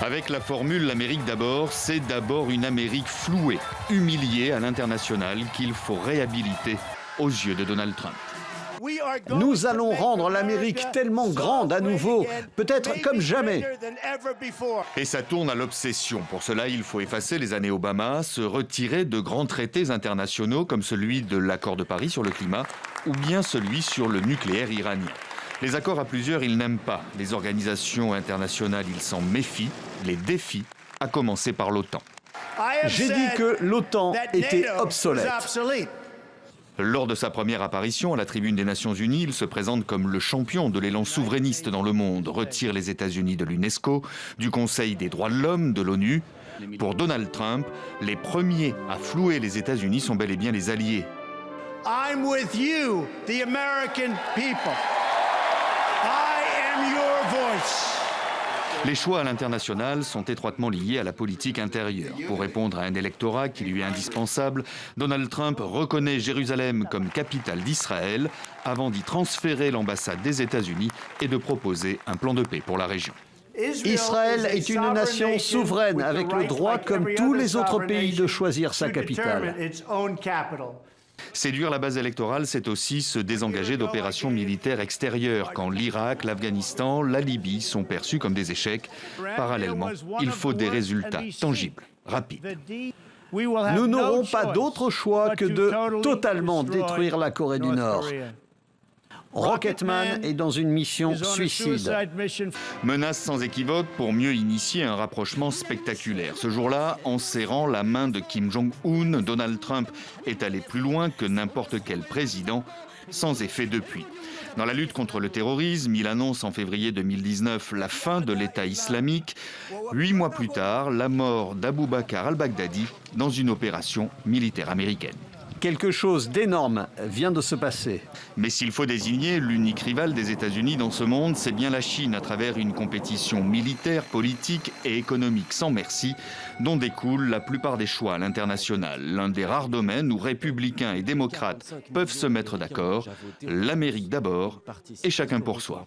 Avec la formule l'Amérique d'abord, c'est d'abord une Amérique flouée, humiliée à l'international qu'il faut réhabiliter aux yeux de Donald Trump. Nous allons rendre l'Amérique tellement grande à nouveau, peut-être comme jamais. Et ça tourne à l'obsession. Pour cela, il faut effacer les années Obama, se retirer de grands traités internationaux comme celui de l'accord de Paris sur le climat ou bien celui sur le nucléaire iranien. Les accords à plusieurs, ils n'aiment pas. Les organisations internationales, ils s'en méfient, les défient, à commencer par l'OTAN. J'ai dit que l'OTAN était obsolète. Lors de sa première apparition à la tribune des Nations Unies, il se présente comme le champion de l'élan souverainiste dans le monde, retire les États-Unis de l'UNESCO, du Conseil des droits de l'homme, de l'ONU. Pour Donald Trump, les premiers à flouer les États-Unis sont bel et bien les alliés. I'm with you, the American people. I am your voice. Les choix à l'international sont étroitement liés à la politique intérieure. Pour répondre à un électorat qui lui est indispensable, Donald Trump reconnaît Jérusalem comme capitale d'Israël avant d'y transférer l'ambassade des États-Unis et de proposer un plan de paix pour la région. Israël est une nation souveraine avec le droit, comme tous les autres pays, de choisir sa capitale. Séduire la base électorale, c'est aussi se désengager d'opérations militaires extérieures quand l'Irak, l'Afghanistan, la Libye sont perçus comme des échecs. Parallèlement, il faut des résultats tangibles, rapides. Nous n'aurons pas d'autre choix que de totalement détruire la Corée du Nord. Rocketman est dans une mission suicide. Menace sans équivoque pour mieux initier un rapprochement spectaculaire. Ce jour-là, en serrant la main de Kim Jong-un, Donald Trump est allé plus loin que n'importe quel président, sans effet depuis. Dans la lutte contre le terrorisme, il annonce en février 2019 la fin de l'État islamique. 8 mois plus tard, la mort d'Abou Bakr al-Baghdadi dans une opération militaire américaine. Quelque chose d'énorme vient de se passer. Mais s'il faut désigner l'unique rival des États-Unis dans ce monde, c'est bien la Chine à travers une compétition militaire, politique et économique sans merci, dont découlent la plupart des choix à l'international. L'un des rares domaines où républicains et démocrates peuvent se mettre d'accord, l'Amérique d'abord et chacun pour soi.